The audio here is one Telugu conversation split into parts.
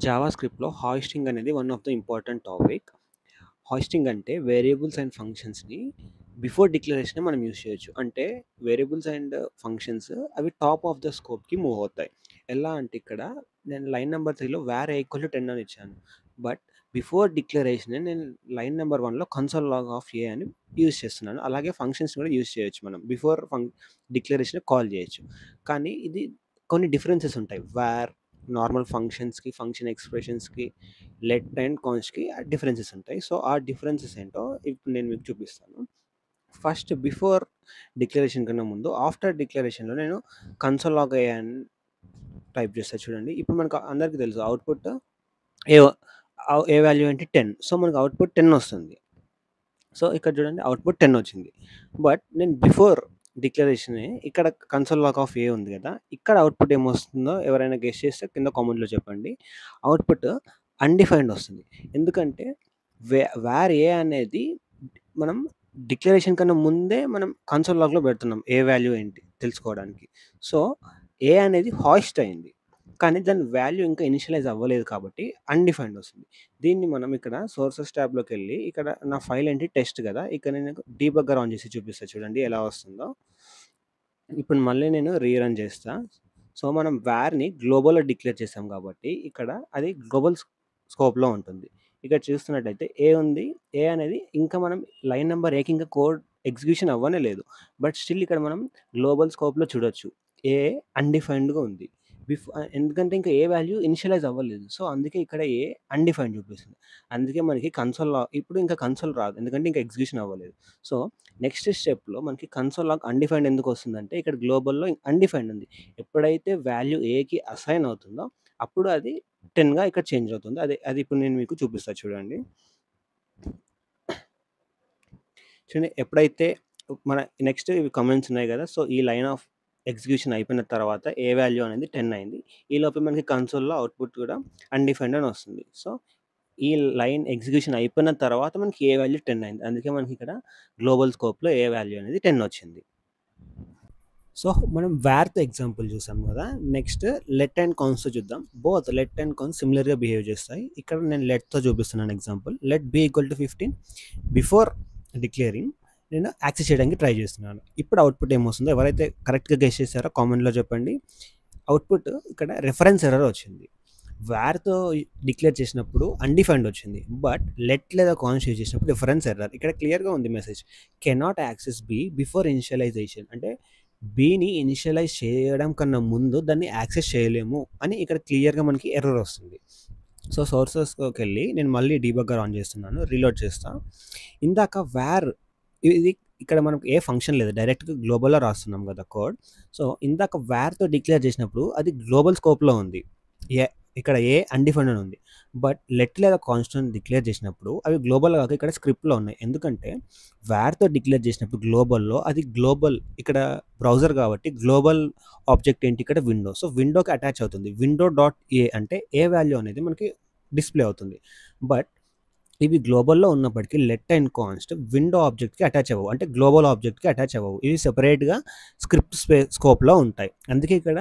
జావాస్క్రిప్ట్‌లో హాయిస్టింగ్ అనేది one of the important topic. Hoisting అంటే వేరియబుల్స్ అండ్ ఫంక్షన్స్‌ని బిఫోర్ డిక్లరేషనే మనం యూజ్ చేయొచ్చు. అంటే వేరియబుల్స్ అండ్ ఫంక్షన్స్ అవి టాప్ ఆఫ్ ద స్కోప్‌కి మూవ్ అవుతాయి. ఎలా అంటే ఇక్కడ నేను లైన్ నంబర్ 3లో var a = 10 అని ఇచ్చాను. బట్ బిఫోర్ డిక్లరేషనే నేను లైన్ నంబర్ 1లో కన్సోల్ లాగ్ ఆఫ్ a అని యూజ్ చేస్తున్నాను. అలాగే ఫంక్షన్స్ కూడా యూజ్ చేయొచ్చు మనం. బిఫోర్ డిక్లరేషనే కాల్ చేయొచ్చు. కానీ ఇది కొన్ని డిఫరెన్సెస్ ఉంటాయి. నార్మల్ ఫంక్షన్స్‌కి, ఫంక్షన్ ఎక్స్‌ప్రెషన్స్‌కి, లెట్ అండ్ కాన్స్ట్‌కి డిఫరెన్సెస్ ఉంటాయి. సో, ఆ డిఫరెన్సెస్ ఏంటో ఇప్పుడు నేను మీకు చూపిస్తాను. ఫస్ట్ బిఫోర్ డిక్లరేషన్ కన్నా ముందు ఆఫ్టర్ డిక్లరేషన్‌లో నేను కన్సోల్ లాగ్ అని టైప్ చేస్తా చూడండి. ఇప్పుడు మనకు అందరికీ తెలుసు అవుట్‌పుట్ ఏ ఏ వాల్యూ ఏంటి 10. సో, మనకు అవుట్‌పుట్ 10 వస్తుంది. సో, ఇక్కడ చూడండి అవుట్‌పుట్ 10 వచ్చింది. బట్ నేను బిఫోర్ డిక్లరేషనే ఇక్కడ కన్సోల్ లాగ్ ఆఫ్ ఏ ఉంది కదా! ఇక్కడ అవుట్‌పుట్ ఏమొస్తుందో ఎవరైనా గెస్ చేస్తే కింద కామెంట్‌లో చెప్పండి. అవుట్‌పుట్ అన్‌డిఫైన్డ్ వస్తుంది. ఎందుకంటే వార్ ఏ అనేది మనం డిక్లరేషన్ కన్నా ముందే మనం కన్సోల్ లాగ్‌లో పెడుతున్నాం. ఏ వాల్యూ ఏంటి తెలుసుకోవడానికి. సో, ఏ అనేది హాయిస్ట్ అయింది. కానీ దాని వాల్యూ ఇంకా ఇనిషియలైజ్ అవ్వలేదు కాబట్టి అన్‌డిఫైన్డ్ వస్తుంది. దీన్ని మనం ఇక్కడ సోర్సెస్ ట్యాబ్‌లోకెళ్ళి ఇక్కడ నా ఫైల్ ఏంటి టెస్ట్ కదా! ఇక్కడ నేను డీబగ్గర్ ఆన్ చేసి చూపిస్తా చూడండి ఎలా వస్తుందో. ఇప్పుడు మళ్ళీ నేను రీరన్ చేస్తా. సో, మనం వార్‌ని గ్లోబల్‌లో డిక్లేర్ చేసాం కాబట్టి ఇక్కడ అది గ్లోబల్ స్కోప్‌లో ఉంటుంది. ఇక్కడ చూస్తున్నట్టయితే ఏ ఉంది. ఏ అనేది ఇంకా మనం లైన్ నంబర్ ఏకి ఇంకా కోడ్ ఎగ్జిక్యూషన్ అవ్వనే లేదు. బట్ స్టిల్ ఇక్కడ మనం గ్లోబల్ స్కోప్‌లో చూడొచ్చు. ఏ అన్‌డిఫైన్డ్‌గా ఉంది. ఎందుకంటే ఇంకా ఏ వాల్యూ ఇనిషియలైజ్ అవ్వలేదు. సో, అందుకే ఇక్కడ ఏ అన్‌డిఫైన్డ్ చూపిస్తుంది. అందుకే మనకి ఇప్పుడు ఇంకా కన్సోల్ రాదు. ఎందుకంటే ఇంకా ఎగ్జిక్యూషన్ అవ్వలేదు. సో, నెక్స్ట్ స్టెప్‌లో మనకి కన్సోల్ లాగ్ అన్‌డిఫైన్డ్ ఎందుకొస్తుందంటే ఇక్కడ గ్లోబల్‌లో అన్‌డిఫైన్డ్ ఉంది. ఎప్పుడైతే వాల్యూ ఏకి అసైన్ అవుతుందో అప్పుడు అది 10గా ఇక్కడ చేంజ్ అవుతుంది. అది అది ఇప్పుడు నేను మీకు చూపిస్తా చూడండి. చూడండి ఎప్పుడైతే మన నెక్స్ట్ ఇవి కామెంట్స్ ఉన్నాయి గదా! సో, ఈ లైన్ ఆఫ్ ఎగ్జిక్యూషన్ అయిపోయిన తర్వాత ఏ వాల్యూ అనేది 10 అయింది. ఈలోపే మనకి కన్సోల్‌లో అవుట్‌పుట్ కూడా అన్‌డిఫైన్డ్ అని వస్తుంది. సో, ఈ లైన్ ఎగ్జిక్యూషన్ అయిపోయిన తర్వాత మనకి ఏ వాల్యూ 10 అయింది. అందుకే మనకి ఇక్కడ గ్లోబల్ స్కోప్‌లో ఏ వాల్యూ అనేది 10 వచ్చింది. సో, మనం వార్‌తో ఎగ్జాంపుల్ చూసాం గదా! నెక్స్ట్ లెట్ అండ్ కాన్స్‌తో చూద్దాం. బోత్ లెట్ అండ్ కాన్స్ సిమిలర్‌గా బిహేవ్ చేస్తాయి. ఇక్కడ నేను లెట్‌తో చూపిస్తున్నాను example. Let B equal to 15 before declaring నేను యాక్సెస్ చేయడానికి ట్రై చేస్తున్నాను. ఇప్పుడు అవుట్‌పుట్ ఏమొస్తుందో ఎవరైతే కరెక్ట్‌గా గెస్ చేసారో కామెంట్‌లో చెప్పండి. అవుట్‌పుట్ ఇక్కడ రిఫరెన్స్ ఎర్రర్ వచ్చింది. వార్‌తో డిక్లేర్ చేసినప్పుడు అన్‌డిఫైన్డ్ వచ్చింది. బట్ లెట్ లేదా కాన్స్ యూజ్ చేసినప్పుడు రిఫరెన్స్ ఎర్రర్. ఇక్కడ క్లియర్‌గా ఉంది message. Cannot access B before initialisation అంటే బిని ఇనిషియలైజ్ చేయడం కన్నా ముందు దాన్ని యాక్సెస్ చేయలేము అని ఇక్కడ క్లియర్‌గా మనకి ఎర్రర్ వస్తుంది. సో, సోర్సెస్‌లోకెళ్ళి నేను మళ్ళీ డీబగ్గర్ ఆన్ చేస్తున్నాను. రీలోడ్ చేస్తా. ఇందాక ఇది ఇక్కడ మనకు ఏ ఫంక్షన్ లేదు. డైరెక్ట్‌గా గ్లోబల్‌లో రాస్తున్నాం కదా కోడ్. సో, ఇందాక వార్‌తో డిక్లేర్ చేసినప్పుడు అది గ్లోబల్ స్కోప్‌లో ఉంది. ఎ ఇక్కడ ఏ అన్‌డిఫైన్డ్ అని ఉంది. బట్ లెట్ లేదా కాన్స్టెంట్ డిక్లేర్ చేసినప్పుడు అవి గ్లోబల్ కాక ఇక్కడ స్క్రిప్ట్‌లో ఉన్నాయి. ఎందుకంటే వార్‌తో డిక్లేర్ చేసినప్పుడు గ్లోబల్‌లో అది గ్లోబల్ ఇక్కడ బ్రౌజర్ కాబట్టి గ్లోబల్ ఆబ్జెక్ట్ ఏంటి ఇక్కడ విండో. సో, విండోకి అటాచ్ అవుతుంది. విండో డాట్ ఏ అంటే ఏ వాల్యూ అనేది మనకి డిస్‌ప్లే అవుతుంది. బట్ ఇవి గ్లోబల్‌లో ఉన్నప్పటికీ లెట్ అండ్ కాన్స్ట్ విండో ఆబ్జెక్ట్‌కి అటాచ్ అవ్వవు. అంటే గ్లోబల్ ఆబ్జెక్ట్‌కి అటాచ్ అవ్వవు. ఇవి సెపరేట్‌గా స్క్రిప్ట్ స్కోప్‌లో ఉంటాయి. అందుకే ఇక్కడ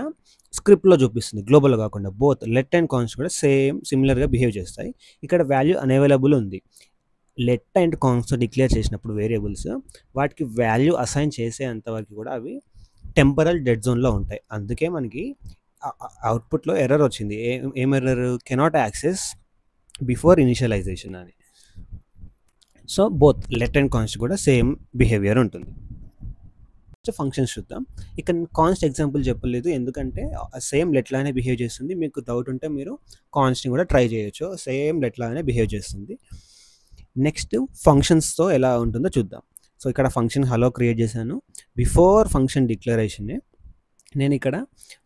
స్క్రిప్ట్‌లో చూపిస్తుంది. గ్లోబల్‌లో కాకుండా బోత్ లెట్ అండ్ కాన్స్ట్ కూడా సిమిలర్‌గా బిహేవ్ చేస్తాయి. ఇక్కడ వాల్యూ అనవైలబుల్ ఉంది. లెట్ అండ్ కాన్స్ట్‌తో డిక్లేర్ చేసినప్పుడు వేరియబుల్స్ వాటికి వాల్యూ అసైన్ చేసేంత వరకు కూడా అవి టెంపరల్ డెడ్ జోన్‌లో ఉంటాయి. అందుకే మనకి అవుట్‌పుట్‌లో ఎర్రర్ వచ్చింది. ఏం error? Cannot access before initialization అని. So, both let and const కూడా సేమ్ బిహేవియర్ ఉంటుంది. ఫంక్షన్స్ చూద్దాం. ఇక్కడ కాన్స్ట్ ఎగ్జాంపుల్ చెప్పలేదు. ఎందుకంటే సేమ్ లెట్ లానే బిహేవ్ చేస్తుంది. మీకు డౌట్ ఉంటే మీరు కాన్స్ట్‌ని కూడా ట్రై చేయొచ్చు. సేమ్ లెట్ లాగానే బిహేవ్ చేస్తుంది. నెక్స్ట్ ఫంక్షన్స్‌తో ఎలా ఉంటుందో చూద్దాం. సో, ఇక్కడ ఫంక్షన్ హలో క్రియేట్ చేశాను. బిఫోర్ ఫంక్షన్ డిక్లరేషనే నేను ఇక్కడ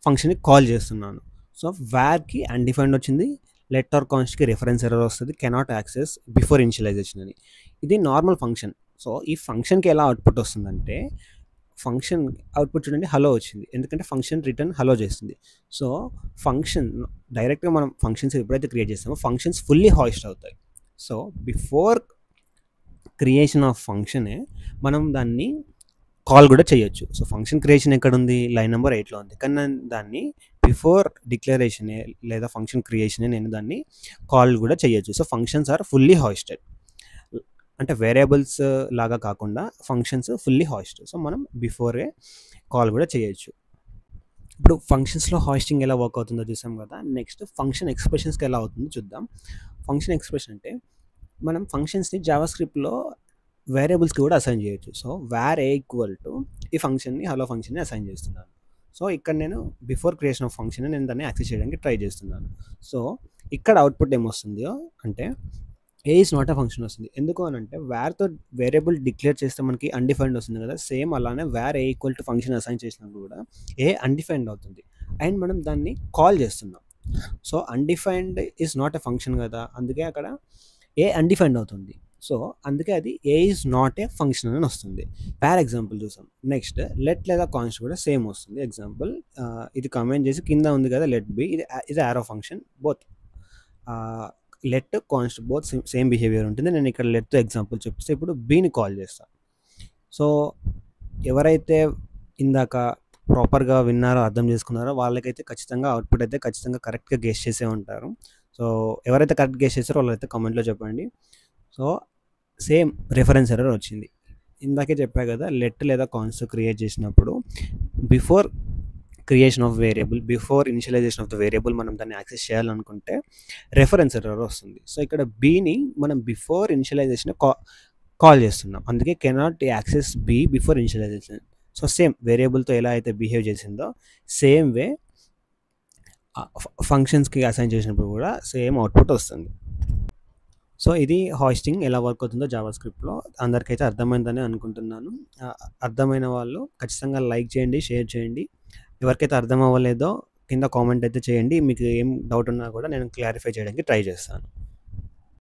ఫంక్షన్‌ని కాల్ చేస్తున్నాను. సో, వార్‌కి అన్‌డిఫైన్డ్ వచ్చింది. లెట్ ఆర్ కాన్స్ట్‌కి రిఫరెన్స్ ఎర్రర్ వస్తది. కెనాట్ యాక్సెస్ బిఫోర్ ఇనిషియలైజేషన్ అని. ఇది నార్మల్ ఫంక్షన్. సో, ఈ ఫంక్షన్‌కి ఎలా అవుట్‌పుట్ వస్తుందంటే ఫంక్షన్ అవుట్‌పుట్ చూడండి హలో వచ్చింది. ఎందుకంటే ఫంక్షన్ రిటర్న్ హలో చేస్తుంది. సో, ఫంక్షన్ డైరెక్ట్‌గా మనం ఫంక్షన్స్ ఎప్పుడైతే క్రియేట్ చేస్తామో ఫంక్షన్స్ ఫుల్లీ హాయిస్ట్ అవుతాయి. సో, బిఫోర్ క్రియేషన్ ఆఫ్ ఫంక్షనే మనం దాన్ని కాల్ కూడా చేయొచ్చు. సో, ఫంక్షన్ క్రియేషన్ ఎక్కడుంది? లైన్ నంబర్ 8లో ఉంది. కానీ నేను దాన్ని బిఫోర్ డిక్లరేషనే లేదా ఫంక్షన్ క్రియేషనే నేను దాన్ని కాల్ కూడా చేయొచ్చు. So, functions are fully hoisted. అంటే వేరియబుల్స్ లాగా కాకుండా ఫంక్షన్స్ ఫుల్లీ హోస్టెడ్. సో, మనం బిఫోరే కాల్ కూడా చేయొచ్చు. ఇప్పుడు ఫంక్షన్స్‌లో హోస్టింగ్ ఎలా వర్క్ అవుతుందో చూసాం కదా! నెక్స్ట్ ఫంక్షన్ ఎక్స్‌ప్రెషన్స్‌కి ఎలా అవుతుందో చూద్దాం. ఫంక్షన్ ఎక్స్‌ప్రెషన్ అంటే మనం ఫంక్షన్స్‌ని జావాస్క్రిప్ట్‌లో వేరియబుల్స్‌కి కూడా అసైన్ చేయొచ్చు. So, var a equal to ఈ ఫంక్షన్‌ని హలో ఫంక్షన్‌ని అసైన్ చేస్తున్నాను. సో, ఇక్కడ నేను బిఫోర్ క్రియేషన్ ఆఫ్ ఫంక్షన్ నేను దాన్ని యాక్సెస్ చేయడానికి ట్రై చేస్తున్నాను. సో, ఇక్కడ అవుట్‌పుట్ ఏమొస్తుందో అంటే ఏ ఈజ్ నాట్ ఎ ఫంక్షన్ వస్తుంది. ఎందుకు అనంటే వార్‌తో వేరియబుల్ డిక్లేర్ చేస్తే మనకి అన్‌డిఫైన్డ్ వస్తుంది కదా! సేమ్ అలానే war A equal to function assign చేసినప్పుడు కూడా ఏ అన్‌డిఫైన్డ్ అవుతుంది. అండ్ మనం దాన్ని కాల్ చేస్తున్నాం. So, undefined is not a function కదా! అందుకే అక్కడ ఏ అన్‌డిఫైన్డ్ అవుతుంది. సో, అందుకే అది ఏ ఈజ్ నాట్ ఏ ఫంక్షన్ అని వస్తుంది. ఫర్ ఎగ్జాంపుల్ చూసాం. నెక్స్ట్ లెట్ లేదా కాన్స్ట్ కూడా సేమ్ వస్తుంది. ఎగ్జాంపుల్ ఇది కామెంట్ చేసి కింద ఉంది కదా! లెట్ బి ఇది arrow function both let const both same behaviour ఉంటుంది. నేను ఇక్కడ లెట్‌తో ఎగ్జాంపుల్ చూపిస్తే ఇప్పుడు బిని కాల్ చేస్తా. సో, ఎవరైతే ఇందాక ప్రాపర్‌గా విన్నారో, అర్థం చేసుకున్నారో వాళ్ళకైతే ఖచ్చితంగా అవుట్‌పుట్ అయితే ఖచ్చితంగా కరెక్ట్‌గా గెస్ చేసే ఉంటారు. సో, ఎవరైతే కరెక్ట్ గెస్ చేసారో వాళ్ళైతే కామెంట్‌లో చెప్పండి. సో, సేమ్ రిఫరెన్స్ ఎర్రర్ వచ్చింది. ఇందాకే చెప్పా కదా! లెట్ లేదా కాన్స్ట్ క్రియేట్ చేసినప్పుడు before creation of variable, before initialisation of the variable మనం దాన్ని యాక్సెస్ చేయాలనుకుంటే రెఫరెన్స్ ఎర్రర్ వస్తుంది. సో, ఇక్కడ బిని మనం బిఫోర్ ఇనిషియలైజేషన్ కాల్ చేస్తున్నాం. అందుకే cannot access B before initialization. So, same వేరియబుల్‌తో ఎలా అయితే బిహేవ్ చేసిందో సేమ్ వే ఫంక్షన్స్‌కి అసైన్ చేసినప్పుడు కూడా సేమ్ అవుట్‌పుట్ వస్తుంది. సో, ఇది హోస్టింగ్ ఎలా వర్క్ అవుతుందో జావాస్క్రిప్ట్‌లో అందరికైతే అర్థమైందని అనుకుంటున్నాను. అర్థమైన వాళ్ళు ఖచ్చితంగా లైక్ చేయండి, షేర్ చేయండి. ఎవరికైతే అర్థం అవ్వలేదో కింద కామెంట్ అయితే చేయండి. మీకు ఏం డౌట్ ఉన్నా కూడా నేను క్లారిఫై చేయడానికి ట్రై చేస్తాను.